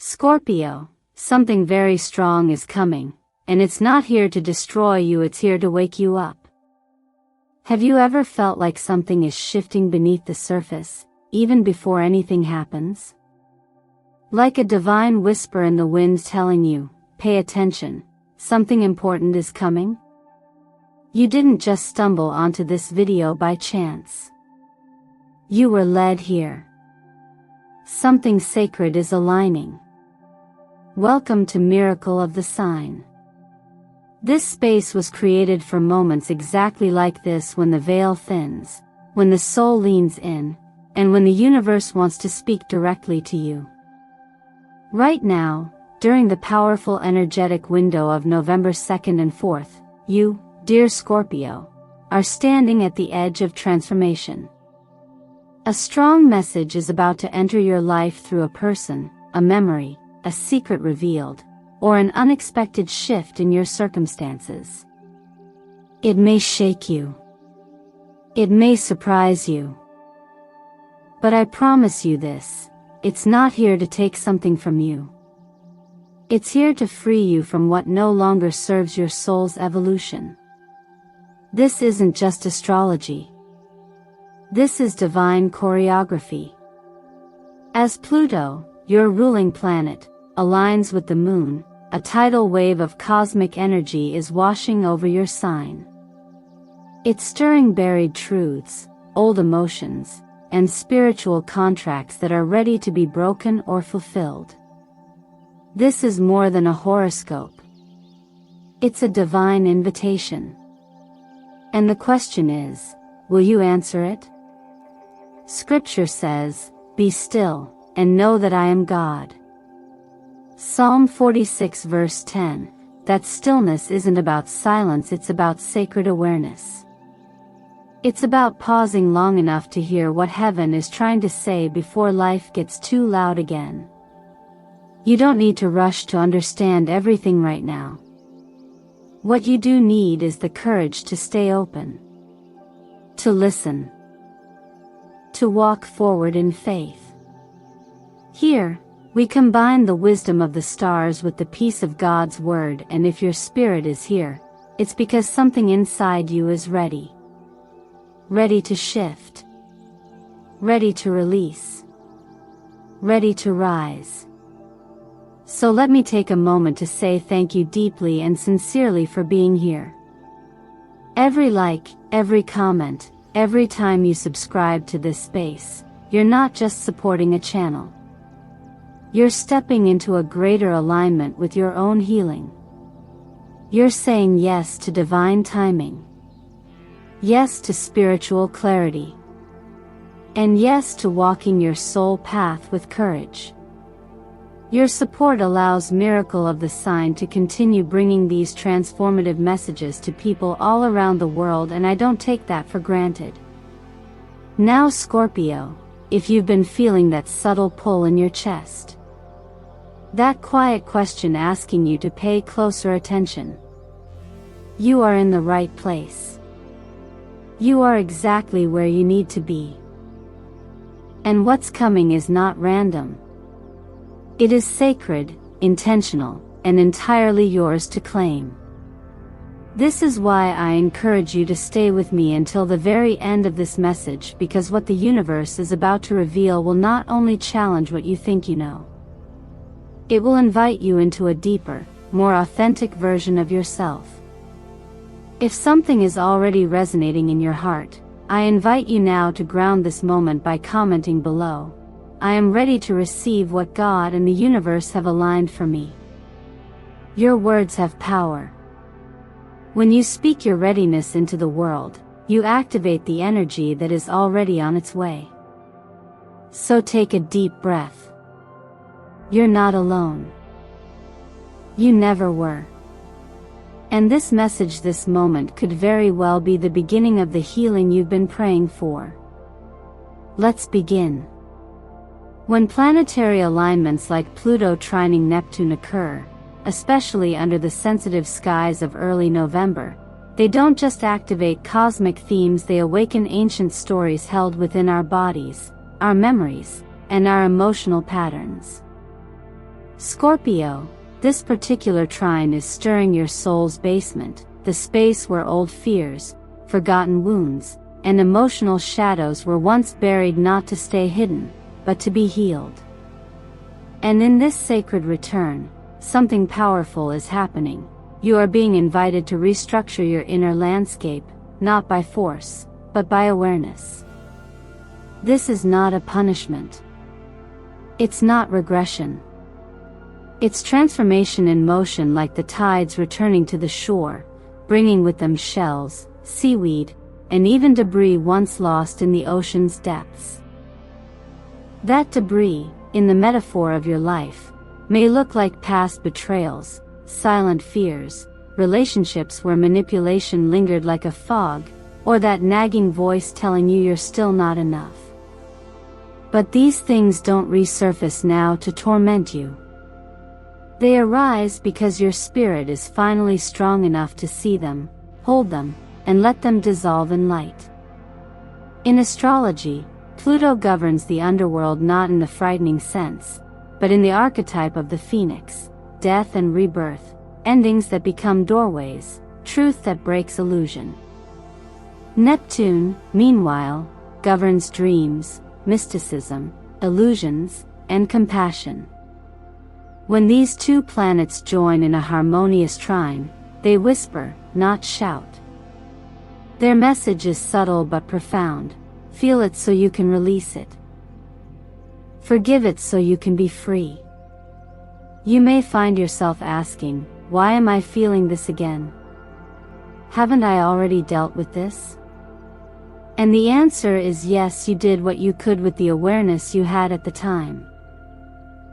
Scorpio, something very strong is coming, and it's not here to destroy you, it's here to wake you up. Have you ever felt like something is shifting beneath the surface, even before anything happens? Like a divine whisper in the wind telling you, pay attention, something important is coming? You didn't just stumble onto this video by chance. You were led here. Something sacred is aligning. Welcome to Miracle of the Sign. This space was created for moments exactly like this, when the veil thins, when the soul leans in, and when the universe wants to speak directly to you. Right now, during the powerful energetic window of November 2nd and 4th, you, dear Scorpio, are standing at the edge of transformation. A strong message is about to enter your life through a person, a memory, a secret revealed, or an unexpected shift in your circumstances. It may shake you. It may surprise you. But I promise you this, it's not here to take something from you. It's here to free you from what no longer serves your soul's evolution. This isn't just astrology. This is divine choreography. As Pluto, your ruling planet, aligns with the moon, a tidal wave of cosmic energy is washing over your sign. It's stirring buried truths, old emotions, and spiritual contracts that are ready to be broken or fulfilled. This is more than a horoscope. It's a divine invitation. And the question is, will you answer it? Scripture says, "Be still, and know that I am God." Psalm 46 verse 10, that stillness isn't about silence, it's about sacred awareness. It's about pausing long enough to hear what heaven is trying to say before life gets too loud again. You don't need to rush to understand everything right now. What you do need is the courage to stay open, to listen, to walk forward in faith. Here, we combine the wisdom of the stars with the peace of God's word, and if your spirit is here, it's because something inside you is ready. Ready to shift. Ready to release. Ready to rise. So let me take a moment to say thank you deeply and sincerely for being here. Every like, every comment, every time you subscribe to this space, you're not just supporting a channel. You're stepping into a greater alignment with your own healing. You're saying yes to divine timing. Yes to spiritual clarity. And yes to walking your soul path with courage. Your support allows Miracle of the Sign to continue bringing these transformative messages to people all around the world, and I don't take that for granted. Now Scorpio, if you've been feeling that subtle pull in your chest, that quiet question asking you to pay closer attention, you are in the right place. You are exactly where you need to be. And what's coming is not random. It is sacred, intentional, and entirely yours to claim. This is why I encourage you to stay with me until the very end of this message, because what the universe is about to reveal will not only challenge what you think you know. It will invite you into a deeper, more authentic version of yourself. If something is already resonating in your heart, I invite you now to ground this moment by commenting below, "I am ready to receive what God and the universe have aligned for me." Your words have power. When you speak your readiness into the world, you activate the energy that is already on its way. So take a deep breath. You're not alone. You never were. And this message, this moment, could very well be the beginning of the healing you've been praying for. Let's begin. When planetary alignments like Pluto trining Neptune occur, especially under the sensitive skies of early November, they don't just activate cosmic themes, they awaken ancient stories held within our bodies, our memories, and our emotional patterns. Scorpio, this particular trine is stirring your soul's basement, the space where old fears, forgotten wounds, and emotional shadows were once buried, not to stay hidden, but to be healed. And in this sacred return, something powerful is happening. You are being invited to restructure your inner landscape, not by force, but by awareness. This is not a punishment. It's not regression. It's transformation in motion, like the tides returning to the shore, bringing with them shells, seaweed, and even debris once lost in the ocean's depths. That debris, in the metaphor of your life, may look like past betrayals, silent fears, relationships where manipulation lingered like a fog, or that nagging voice telling you you're still not enough. But these things don't resurface now to torment you. They arise because your spirit is finally strong enough to see them, hold them, and let them dissolve in light. In astrology, Pluto governs the underworld, not in the frightening sense, but in the archetype of the phoenix, death and rebirth, endings that become doorways, truth that breaks illusion. Neptune, meanwhile, governs dreams, mysticism, illusions, and compassion. When these two planets join in a harmonious trine, they whisper, not shout. Their message is subtle but profound. Feel it so you can release it. Forgive it so you can be free. You may find yourself asking, why am I feeling this again? Haven't I already dealt with this? And the answer is yes, you did what you could with the awareness you had at the time.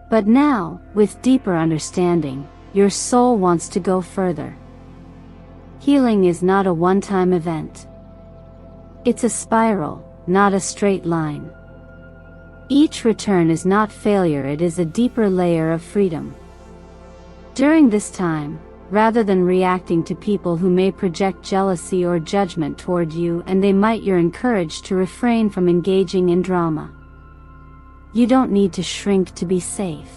But now, with deeper understanding, your soul wants to go further. Healing is not a one-time event. It's a spiral, not a straight line. Each return is not failure, it is a deeper layer of freedom. During this time, rather than reacting to people who may project jealousy or judgment toward you, and you're encouraged to refrain from engaging in drama. You don't need to shrink to be safe.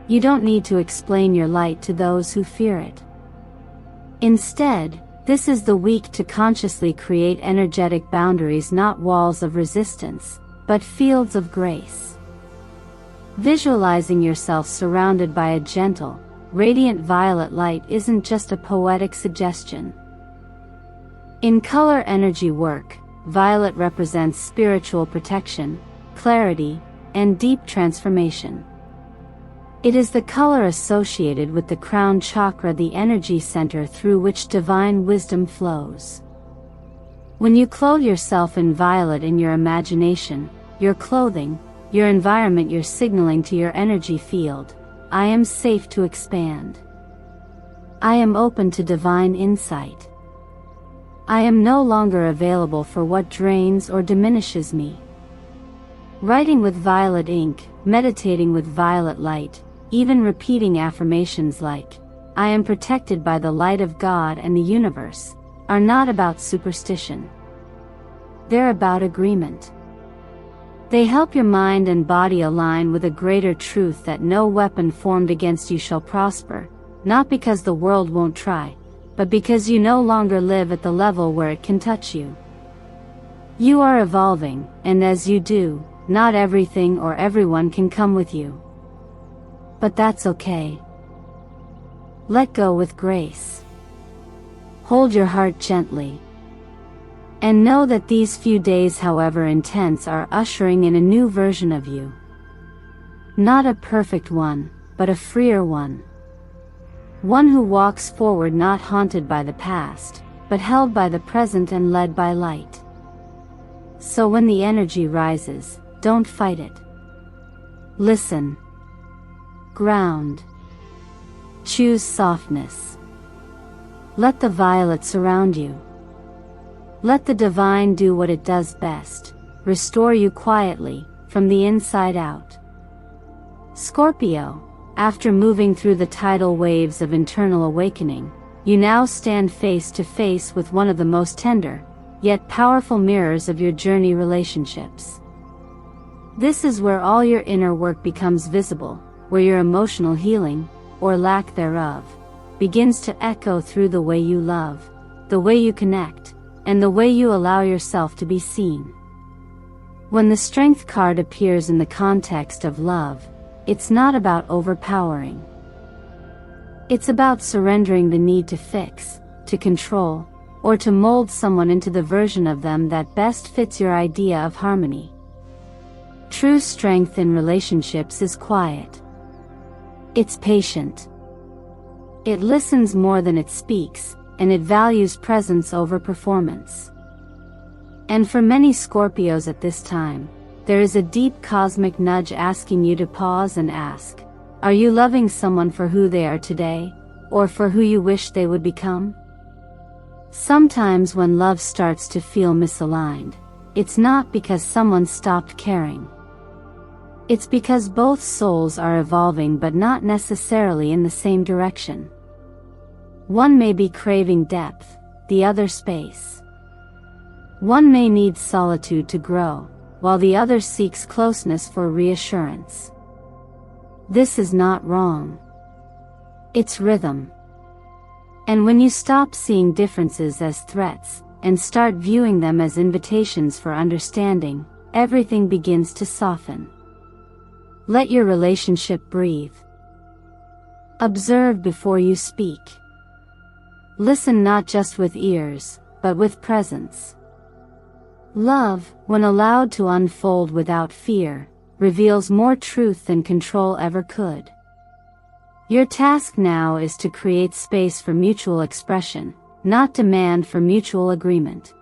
You don't need to explain your light to those who fear it. Instead, this is the week to consciously create energetic boundaries, not walls of resistance, but fields of grace. Visualizing yourself surrounded by a gentle, radiant violet light isn't just a poetic suggestion. In color energy work, violet represents spiritual protection, clarity, and deep transformation. It is the color associated with the crown chakra, the energy center through which divine wisdom flows. When you clothe yourself in violet in your imagination, your clothing, your environment, you're signaling to your energy field, I am safe to expand. I am open to divine insight. I am no longer available for what drains or diminishes me. Writing with violet ink, meditating with violet light, even repeating affirmations like, I am protected by the light of God and the universe, are not about superstition. They're about agreement. They help your mind and body align with a greater truth that no weapon formed against you shall prosper, not because the world won't try, but because you no longer live at the level where it can touch you. You are evolving, and as you do, not everything or everyone can come with you. But that's okay. Let go with grace. Hold your heart gently. And know that these few days, however intense, are ushering in a new version of you. Not a perfect one, but a freer one. One who walks forward, not haunted by the past, but held by the present and led by light. So when the energy rises, don't fight it. Listen. Ground. Choose softness. Let the violet surround you. Let the divine do what it does best, restore you quietly, from the inside out. Scorpio, after moving through the tidal waves of internal awakening, you now stand face to face with one of the most tender, yet powerful mirrors of your journey: relationships. This is where all your inner work becomes visible, where your emotional healing, or lack thereof, begins to echo through the way you love, the way you connect, and the way you allow yourself to be seen. When the Strength card appears in the context of love, it's not about overpowering. It's about surrendering the need to fix, to control, or to mold someone into the version of them that best fits your idea of harmony. True strength in relationships is quiet. It's patient. It listens more than it speaks, and it values presence over performance. And for many Scorpios at this time, there is a deep cosmic nudge asking you to pause and ask, are you loving someone for who they are today, or for who you wish they would become? Sometimes when love starts to feel misaligned, it's not because someone stopped caring. It's because both souls are evolving but not necessarily in the same direction. One may be craving depth, the other space. One may need solitude to grow, while the other seeks closeness for reassurance. This is not wrong. It's rhythm. And when you stop seeing differences as threats, and start viewing them as invitations for understanding, everything begins to soften. Let your relationship breathe. Observe before you speak. Listen not just with ears, but with presence. Love, when allowed to unfold without fear, reveals more truth than control ever could. Your task now is to create space for mutual expression, not demand for mutual agreement.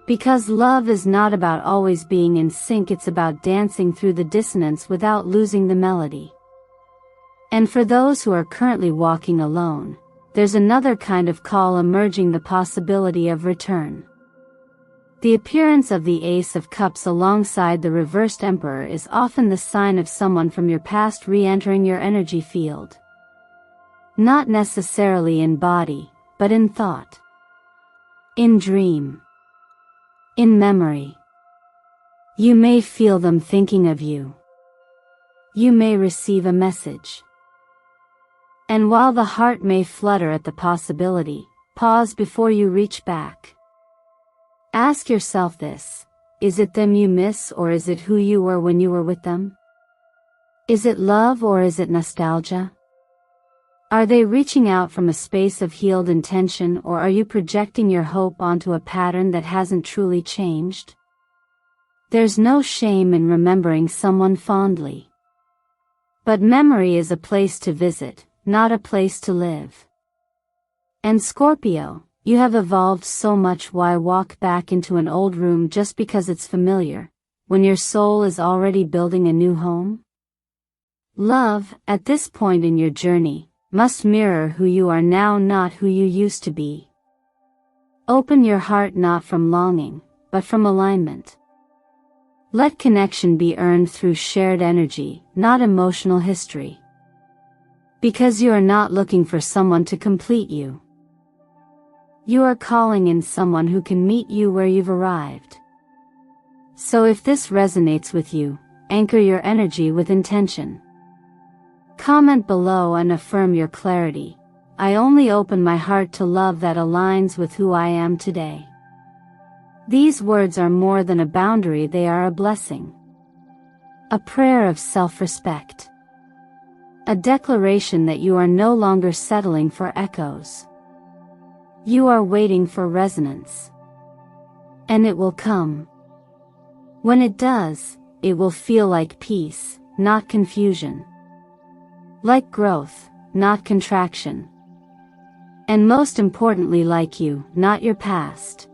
Because love is not about always being in sync, it's about dancing through the dissonance without losing the melody. And for those who are currently walking alone, there's another kind of call emerging, the possibility of return. The appearance of the Ace of Cups alongside the reversed Emperor is often the sign of someone from your past re-entering your energy field. Not necessarily in body, but in thought. In dream. In memory. You may feel them thinking of you. You may receive a message. And while the heart may flutter at the possibility, pause before you reach back. Ask yourself this: is it them you miss, or is it who you were when you were with them? Is it love, or is it nostalgia? Are they reaching out from a space of healed intention, or are you projecting your hope onto a pattern that hasn't truly changed? There's no shame in remembering someone fondly. But memory is a place to visit, not a place to live. And Scorpio, you have evolved so much. Why walk back into an old room just because it's familiar, when your soul is already building a new home? Love, at this point in your journey, must mirror who you are now, not who you used to be. Open your heart not from longing, but from alignment. Let connection be earned through shared energy, not emotional history. Because you are not looking for someone to complete you. You are calling in someone who can meet you where you've arrived. So if this resonates with you, anchor your energy with intention. Comment below and affirm your clarity. I only open my heart to love that aligns with who I am today. These words are more than a boundary, they are a blessing. A prayer of self-respect. A declaration that you are no longer settling for echoes. You are waiting for resonance. And it will come. When it does, it will feel like peace, not confusion. Like growth, not contraction. And most importantly, like you, not your past.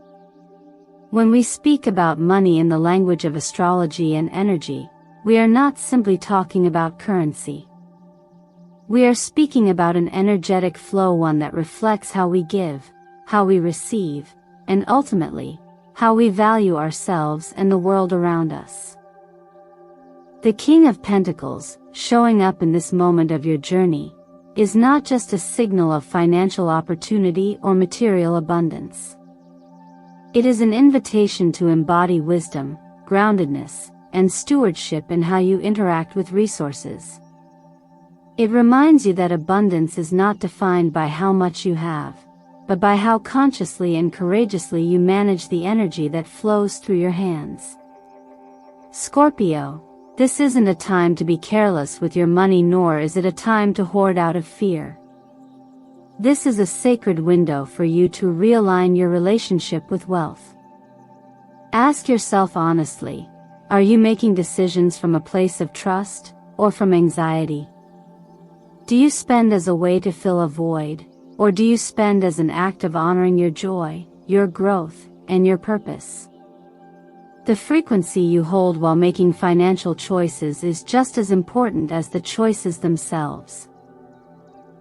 When we speak about money in the language of astrology and energy, we are not simply talking about currency. We are speaking about an energetic flow, one that reflects how we give, how we receive, and ultimately, how we value ourselves and the world around us. The King of Pentacles, showing up in this moment of your journey, is not just a signal of financial opportunity or material abundance. It is an invitation to embody wisdom, groundedness, and stewardship in how you interact with resources. It reminds you that abundance is not defined by how much you have, but by how consciously and courageously you manage the energy that flows through your hands. Scorpio, this isn't a time to be careless with your money, nor is it a time to hoard out of fear. This is a sacred window for you to realign your relationship with wealth. Ask yourself honestly, are you making decisions from a place of trust, or from anxiety? Do you spend as a way to fill a void, or do you spend as an act of honoring your joy, your growth, and your purpose? The frequency you hold while making financial choices is just as important as the choices themselves.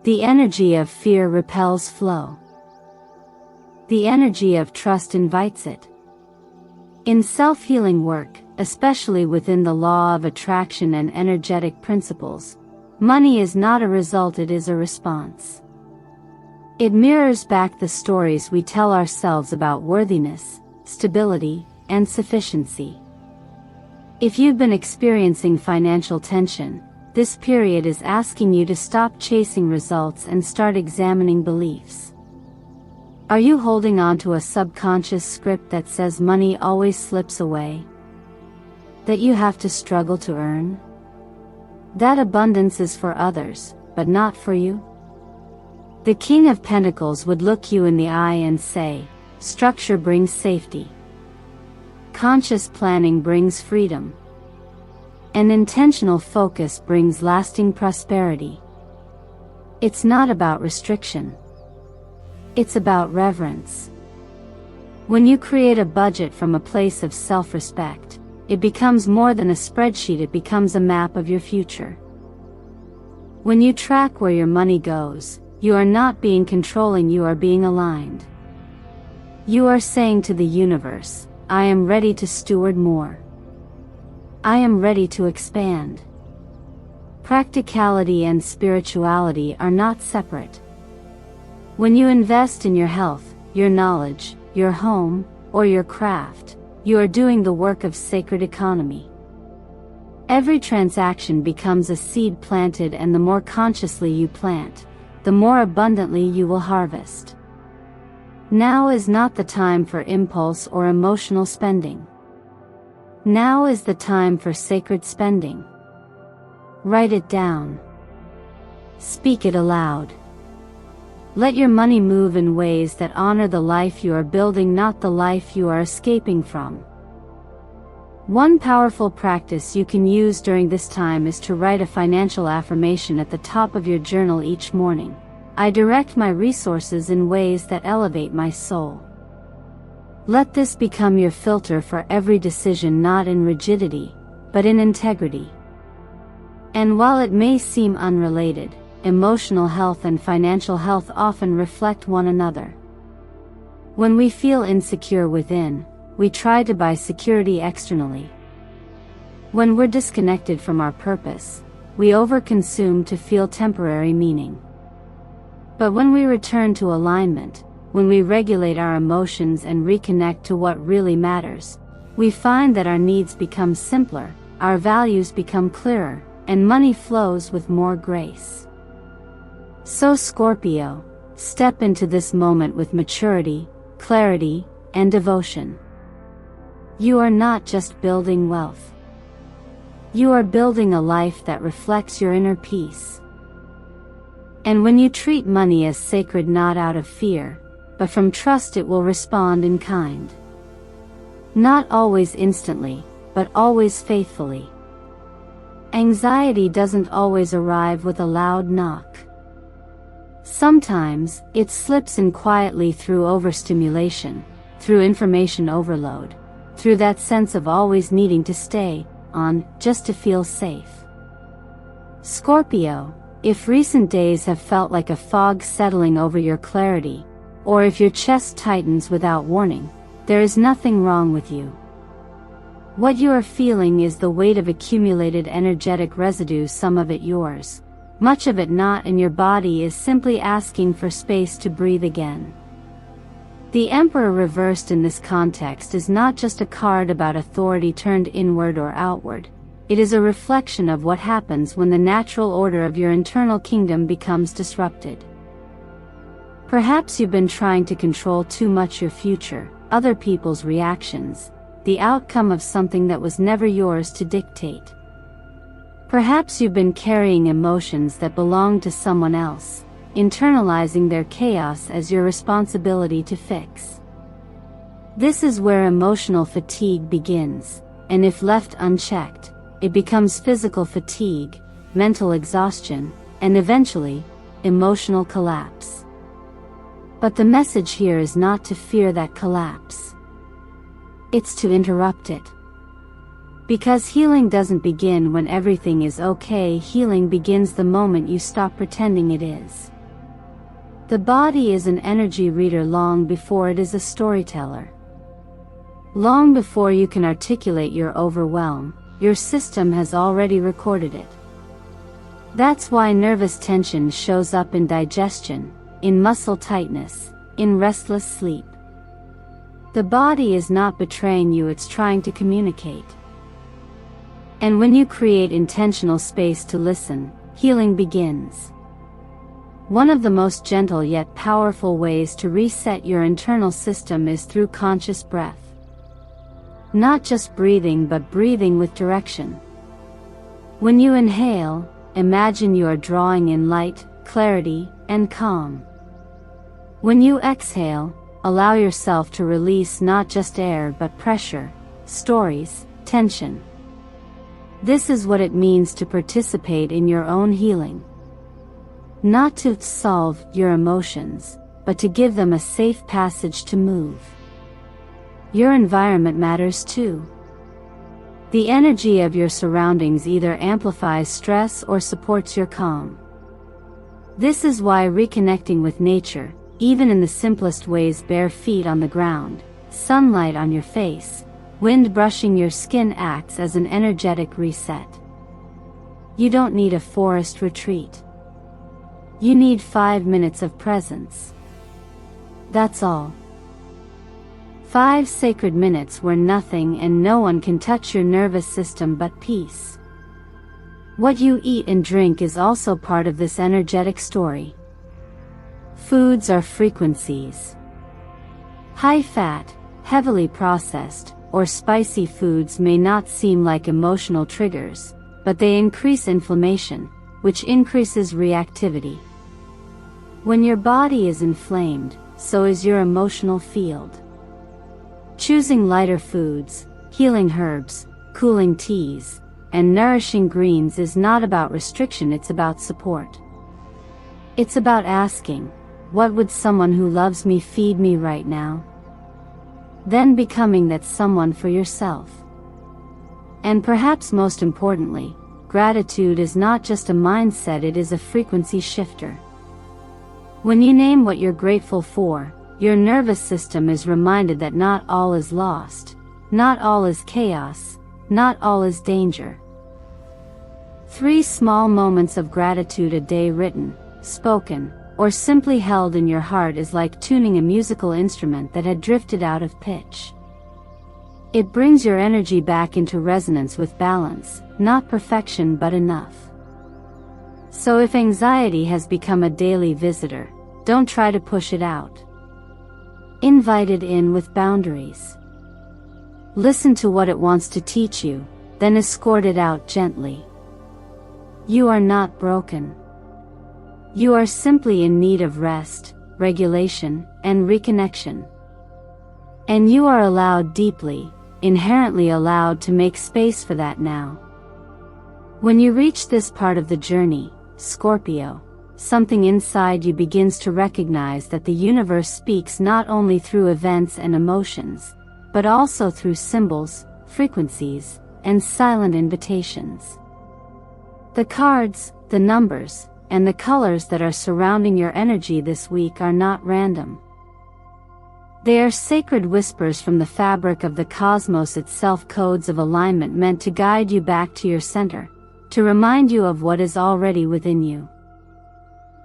The energy of fear repels flow. The energy of trust invites it. In self-healing work, especially within the law of attraction and energetic principles, money is not a result, it is a response. It mirrors back the stories we tell ourselves about worthiness, stability, and sufficiency. If you've been experiencing financial tension, this period is asking you to stop chasing results and start examining beliefs. Are you holding on to a subconscious script that says money always slips away? That you have to struggle to earn? That abundance is for others, but not for you? The King of Pentacles would look you in the eye and say, structure brings safety. Conscious planning brings freedom. And intentional focus brings lasting prosperity. It's not about restriction. It's about reverence. When you create a budget from a place of self-respect, it becomes more than a spreadsheet, it becomes a map of your future. When you track where your money goes, you are not being controlling, you are being aligned. You are saying to the universe, I am ready to steward more. I am ready to expand. Practicality and spirituality are not separate. When you invest in your health, your knowledge, your home, or your craft, you are doing the work of sacred economy. Every transaction becomes a seed planted, and the more consciously you plant, the more abundantly you will harvest. Now is not the time for impulse or emotional spending. Now is the time for sacred spending. Write it down. Speak it aloud. Let your money move in ways that honor the life you are building, not the life you are escaping from. One powerful practice you can use during this time is to write a financial affirmation at the top of your journal each morning. I direct my resources in ways that elevate my soul. Let this become your filter for every decision, not in rigidity, but in integrity. And while it may seem unrelated, emotional health and financial health often reflect one another. When we feel insecure within, we try to buy security externally. When we're disconnected from our purpose, we overconsume to feel temporary meaning. But when we return to alignment, when we regulate our emotions and reconnect to what really matters, we find that our needs become simpler, our values become clearer, and money flows with more grace. So Scorpio, step into this moment with maturity, clarity, and devotion. You are not just building wealth. You are building a life that reflects your inner peace. And when you treat money as sacred, not out of fear, but from trust, it will respond in kind. Not always instantly, but always faithfully. Anxiety doesn't always arrive with a loud knock. Sometimes, it slips in quietly through overstimulation, through information overload, through that sense of always needing to stay on, just to feel safe. Scorpio, if recent days have felt like a fog settling over your clarity, or if your chest tightens without warning, there is nothing wrong with you. What you are feeling is the weight of accumulated energetic residue, some of it yours, much of it not, and your body is simply asking for space to breathe again. The Emperor reversed in this context is not just a card about authority turned inward or outward, It is a reflection of what happens when the natural order of your internal kingdom becomes disrupted. Perhaps you've been trying to control too much your future, other people's reactions, the outcome of something that was never yours to dictate. Perhaps you've been carrying emotions that belong to someone else, internalizing their chaos as your responsibility to fix. This is where emotional fatigue begins, and if left unchecked, it becomes physical fatigue, mental exhaustion, and eventually, emotional collapse. But the message here is not to fear that collapse. It's to interrupt it. Because healing doesn't begin when everything is okay, healing begins the moment you stop pretending it is. The body is an energy reader long before it is a storyteller. Long before you can articulate your overwhelm, your system has already recorded it. That's why nervous tension shows up in digestion, in muscle tightness, in restless sleep. The body is not betraying you, it's trying to communicate. And when you create intentional space to listen, healing begins. One of the most gentle yet powerful ways to reset your internal system is through conscious breath. Not just breathing, but breathing with direction. When you inhale, imagine you are drawing in light, clarity, and calm. When you exhale, allow yourself to release not just air but pressure, stories, tension. This is what it means to participate in your own healing. Not to solve your emotions, but to give them a safe passage to move. Your environment matters too. The energy of your surroundings either amplifies stress or supports your calm. This is why reconnecting with nature, even in the simplest ways, bare feet on the ground, sunlight on your face, wind brushing your skin, acts as an energetic reset. You don't need a forest retreat. You need 5 minutes of presence. That's all. 5 sacred minutes where nothing and no one can touch your nervous system but peace. What you eat and drink is also part of this energetic story. Foods are frequencies. High fat, heavily processed, or spicy foods may not seem like emotional triggers, but they increase inflammation, which increases reactivity. When your body is inflamed, so is your emotional field. Choosing lighter foods, healing herbs, cooling teas, and nourishing greens is not about restriction, it's about support. It's about asking, what would someone who loves me feed me right now? Then becoming that someone for yourself. And perhaps most importantly, gratitude is not just a mindset, it is a frequency shifter. When you name what you're grateful for, your nervous system is reminded that not all is lost, not all is chaos, not all is danger. 3 small moments of gratitude a day, written, spoken, or simply held in your heart, is like tuning a musical instrument that had drifted out of pitch. It brings your energy back into resonance with balance, not perfection but enough. So if anxiety has become a daily visitor, don't try to push it out. Invite it in with boundaries. Listen to what it wants to teach you, then escort it out gently. You are not broken. You are simply in need of rest, regulation, and reconnection. And you are allowed, deeply, inherently allowed, to make space for that now. When you reach this part of the journey, Scorpio, something inside you begins to recognize that the universe speaks not only through events and emotions, but also through symbols, frequencies, and silent invitations. The cards, the numbers, and the colors that are surrounding your energy this week are not random. They are sacred whispers from the fabric of the cosmos itself, codes of alignment meant to guide you back to your center, to remind you of what is already within you.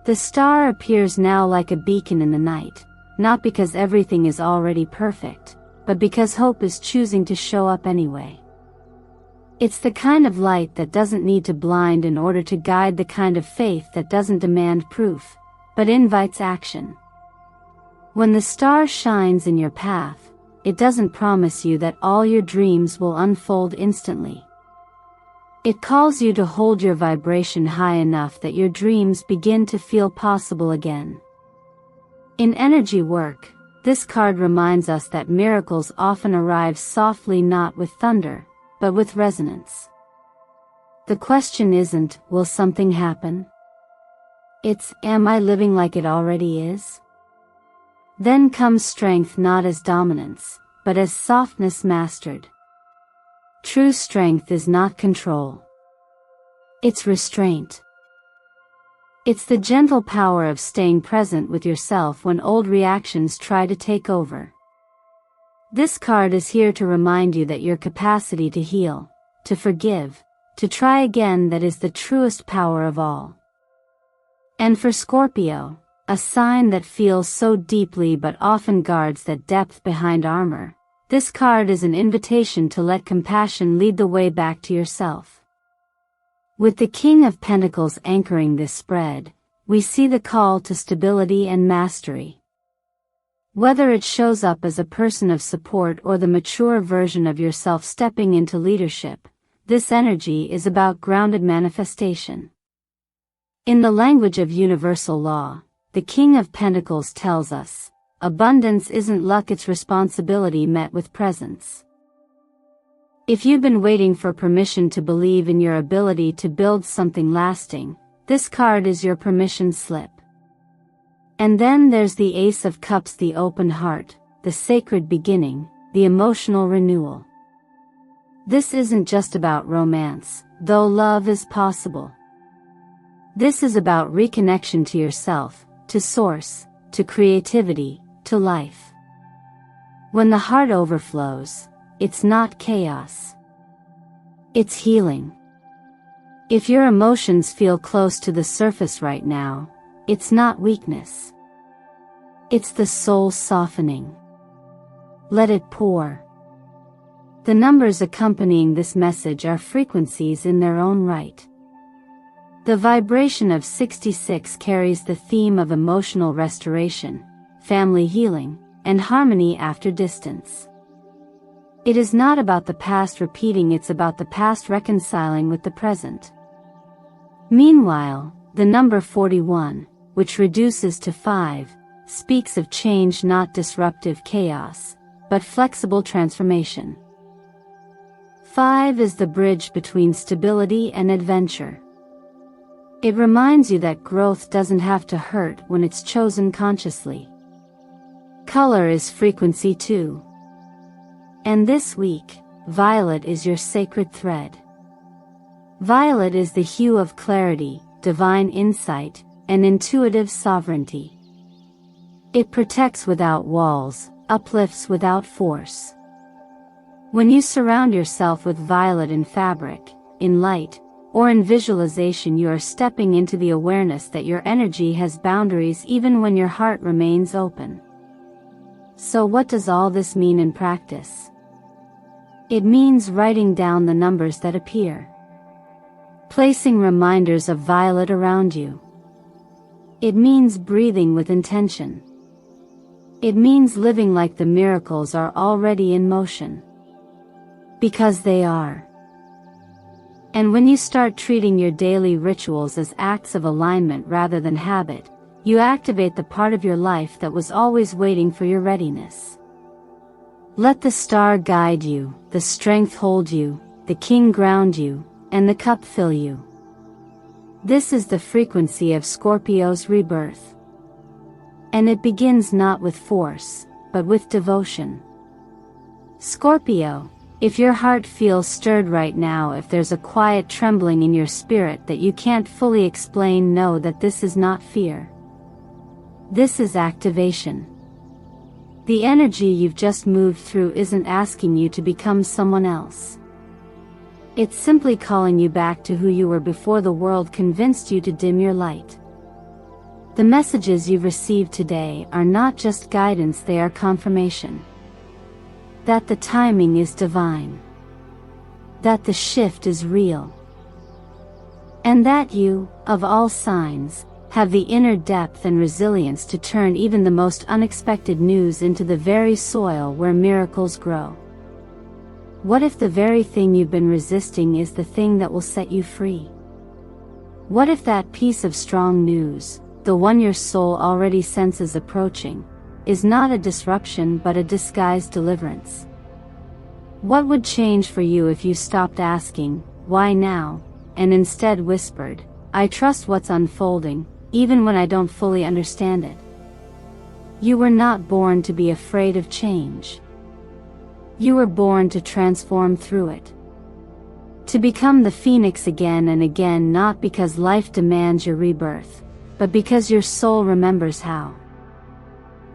The star appears now like a beacon in the night, not because everything is already perfect, but because hope is choosing to show up anyway. It's the kind of light that doesn't need to blind in order to guide, the kind of faith that doesn't demand proof, but invites action. When the star shines in your path, it doesn't promise you that all your dreams will unfold instantly. It calls you to hold your vibration high enough that your dreams begin to feel possible again. In energy work, this card reminds us that miracles often arrive softly, not with thunder, but with resonance. The question isn't, will something happen? It's, am I living like it already is? Then comes strength, not as dominance, but as softness mastered. True strength is not control. It's restraint. It's the gentle power of staying present with yourself when old reactions try to take over. This card is here to remind you that your capacity to heal, to forgive, to try again, that is the truest power of all. And for Scorpio, a sign that feels so deeply but often guards that depth behind armor, this card is an invitation to let compassion lead the way back to yourself. With the King of Pentacles anchoring this spread, we see the call to stability and mastery. Whether it shows up as a person of support or the mature version of yourself stepping into leadership, this energy is about grounded manifestation. In the language of universal law, the King of Pentacles tells us, abundance isn't luck, it's responsibility met with presence. If you've been waiting for permission to believe in your ability to build something lasting, this card is your permission slip. And then there's the Ace of Cups, the open heart, the sacred beginning, the emotional renewal. This isn't just about romance, though love is possible. This is about reconnection to yourself, to source, to creativity, to life. When the heart overflows, it's not chaos. It's healing. If your emotions feel close to the surface right now, it's not weakness. It's the soul softening. Let it pour. The numbers accompanying this message are frequencies in their own right. The vibration of 66 carries the theme of emotional restoration, family healing, and harmony after distance. It is not about the past repeating, it's about the past reconciling with the present. Meanwhile, the number 41, which reduces to 5, speaks of change, not disruptive chaos, but flexible transformation. 5 is the bridge between stability and adventure. It reminds you that growth doesn't have to hurt when it's chosen consciously. Color is frequency too. And this week, violet is your sacred thread. Violet is the hue of clarity, divine insight, and intuitive sovereignty. It protects without walls, uplifts without force. When you surround yourself with violet in fabric, in light, or in visualization, you are stepping into the awareness that your energy has boundaries even when your heart remains open. So what does all this mean in practice? It means writing down the numbers that appear. Placing reminders of violet around you. It means breathing with intention. It means living like the miracles are already in motion. Because they are. And when you start treating your daily rituals as acts of alignment rather than habit, you activate the part of your life that was always waiting for your readiness. Let the star guide you, the strength hold you, the king ground you, and the cup fill you. This is the frequency of Scorpio's rebirth. And it begins not with force, but with devotion. Scorpio, if your heart feels stirred right now, if there's a quiet trembling in your spirit that you can't fully explain, know that this is not fear. This is activation. The energy you've just moved through isn't asking you to become someone else. It's simply calling you back to who you were before the world convinced you to dim your light. The messages you've received today are not just guidance, they are confirmation that the timing is divine. that the shift is real, and that you, of all signs, have the inner depth and resilience to turn even the most unexpected news into the very soil where miracles grow. What if the very thing you've been resisting is the thing that will set you free? What if that piece of strong news, the one your soul already senses approaching, is not a disruption but a disguised deliverance? What would change for you if you stopped asking, "Why now?" and instead whispered, "I trust what's unfolding, even when I don't fully understand it"? You were not born to be afraid of change. You were born to transform through it. To become the phoenix again and again, not because life demands your rebirth, but because your soul remembers how.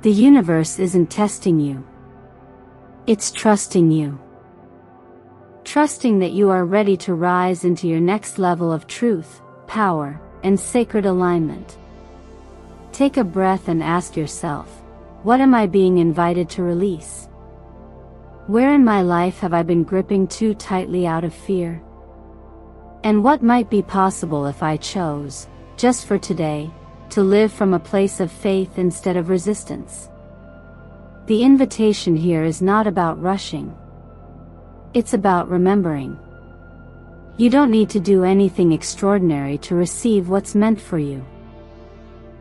The universe isn't testing you. It's trusting you. Trusting that you are ready to rise into your next level of truth, power, and sacred alignment. Take a breath and ask yourself, what am I being invited to release? Where in my life have I been gripping too tightly out of fear? And what might be possible if I chose, just for today, to live from a place of faith instead of resistance? The invitation here is not about rushing. It's about remembering. You don't need to do anything extraordinary to receive what's meant for you.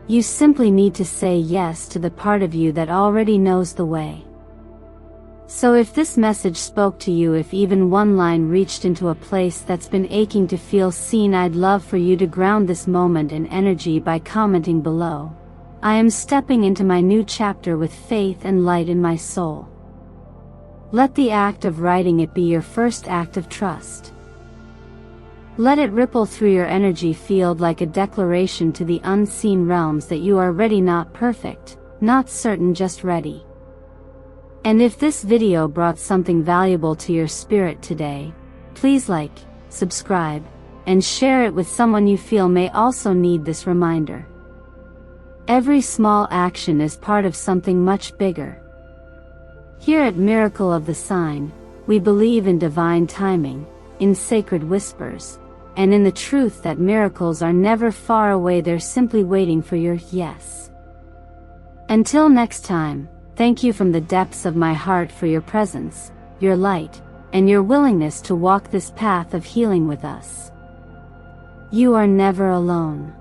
You simply need to say yes to the part of you that already knows the way. So if this message spoke to you, if even one line reached into a place that's been aching to feel seen, I'd love for you to ground this moment in energy by commenting below, "I am stepping into my new chapter with faith and light in my soul." Let the act of writing it be your first act of trust. Let it ripple through your energy field like a declaration to the unseen realms that you are ready, not perfect, not certain, just ready. And if this video brought something valuable to your spirit today, please like, subscribe, and share it with someone you feel may also need this reminder. Every small action is part of something much bigger. Here at Miracle of the Sign, we believe in divine timing, in sacred whispers, and in the truth that miracles are never far away, they're simply waiting for your yes. Until next time, thank you from the depths of my heart for your presence, your light, and your willingness to walk this path of healing with us. You are never alone.